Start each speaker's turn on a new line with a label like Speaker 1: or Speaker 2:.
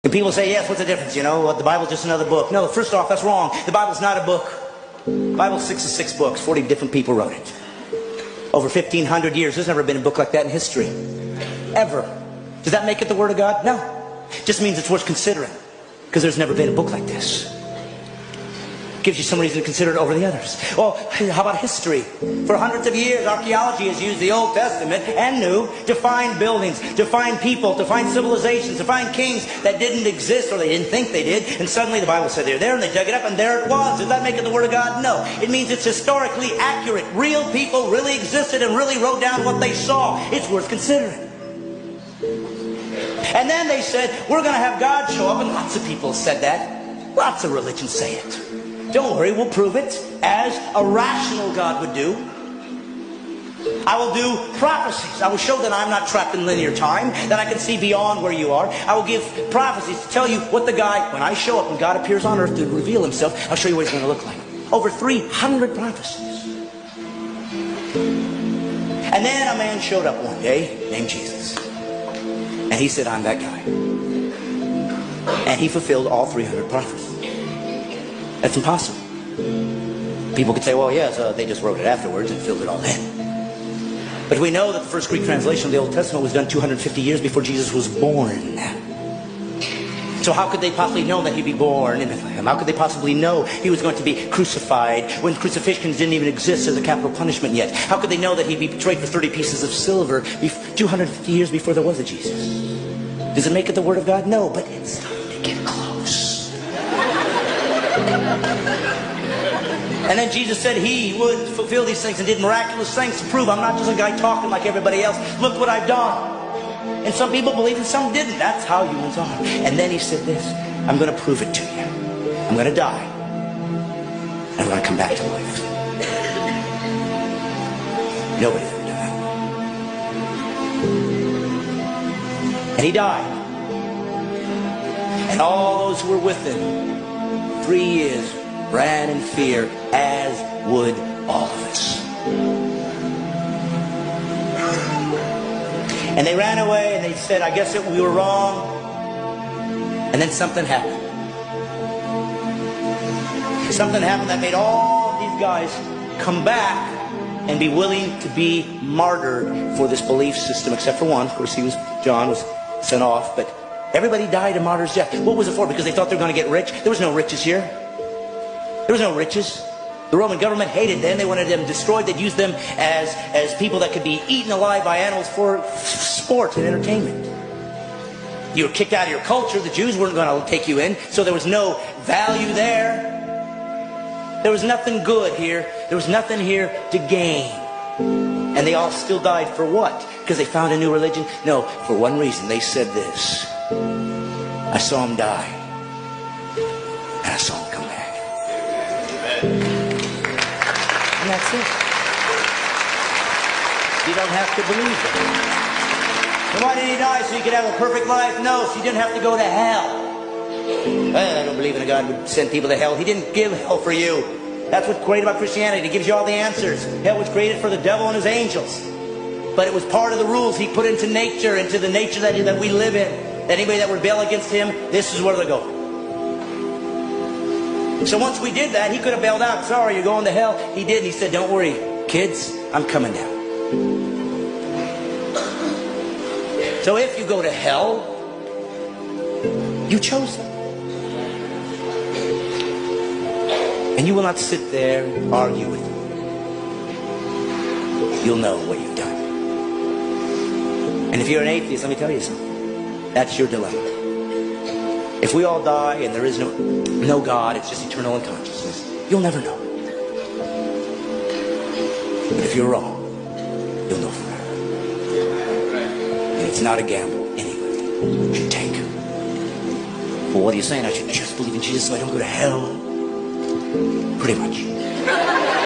Speaker 1: And people say, yes, what's the difference? You know, the Bible's just another book. No, first off, that's wrong. The Bible's not a book. The Bible's 66 books. 40 different people wrote it. Over 1,500 years. There's never been a book like that in history. Ever. Does that make it the Word of God? No. It just means it's worth considering. Because there's never been a book like this. Gives you some reason to consider it over the others. Well, how about history? For hundreds of years, archaeology has used the Old Testament and New to find buildings, to find people, to find civilizations, to find kings that didn't exist or they didn't think they did. And suddenly the Bible said they're there and they dug it up and there it was. Does that make it the Word of God? No. It means it's historically accurate. Real people really existed and really wrote down what they saw. It's worth considering. And then they said, we're going to have God show up. And lots of people said that. Lots of religions say it. Don't worry, we'll prove it as a rational God would do. I will do prophecies. I will show that I'm not trapped in linear time, that I can see beyond where you are. I will give prophecies to tell you what the guy, when I show up, when God appears on earth to reveal himself, I'll show you what he's going to look like. Over 300 prophecies. And then a man showed up one day named Jesus. And he said, I'm that guy. And he fulfilled all 300 prophecies. That's impossible. People could say, well, yes, they just wrote it afterwards and filled it all in. But we know that the first Greek translation of the Old Testament was done 250 years before Jesus was born. So how could they possibly know that he'd be born in Bethlehem? How could they possibly know he was going to be crucified when crucifixions didn't even exist as a capital punishment yet? How could they know that he'd be betrayed for 30 pieces of silver 250 years before there was a Jesus? Does it make it the Word of God? No, but it's starting to get close. And then Jesus said he would fulfill these things and did miraculous things to prove I'm not just a guy talking like everybody else. Look what I've done. And some people believed and some didn't. That's how humans are. And then he said this, I'm going to prove it to you. I'm going to die. And I'm going to come back to life. Nobody's ever done that. And he died. And all those who were with him 3 years ran in fear, as would all of us. And they ran away and they said, I guess we were wrong. And then something happened. Something happened that made all these guys come back and be willing to be martyred for this belief system, except for one. Of course, John was sent off, but everybody died a martyr's death. What was it for? Because they thought they were going to get rich? There was no riches here. There was no riches. The Roman government hated them. They wanted them destroyed. They'd use them as people that could be eaten alive by animals for sport and entertainment. You were kicked out of your culture. The Jews weren't going to take you in, so there was no value there. There was nothing good here. There was nothing here to gain. And they all still died for what? Because they found a new religion? No, for one reason. They said this. I saw him die. And I saw him come back. And that's it. You don't have to believe it. And why did he die? So you could have a perfect life? No, so you didn't have to go to hell. Well, I don't believe in a God who would send people to hell. He didn't give hell for you. That's what's great about Christianity. It gives you all the answers. Hell was created for the devil and his angels. But it was part of the rules he put into nature, into the nature that we live in. That anybody that rebel against him, this is where they're going. So once we did that, he could have bailed out. Sorry, you're going to hell. He did. He said, don't worry, kids, I'm coming down. So if you go to hell, you chose it. And you will not sit there and argue with me. You'll know what you've done. And if you're an atheist, let me tell you something. That's your dilemma. If we all die and there is no God, it's just eternal unconsciousness, you'll never know. But if you're wrong, you'll know forever. And it's not a gamble anybody should take. Well, what are you saying? I should just believe in Jesus so I don't go to hell? Pretty much.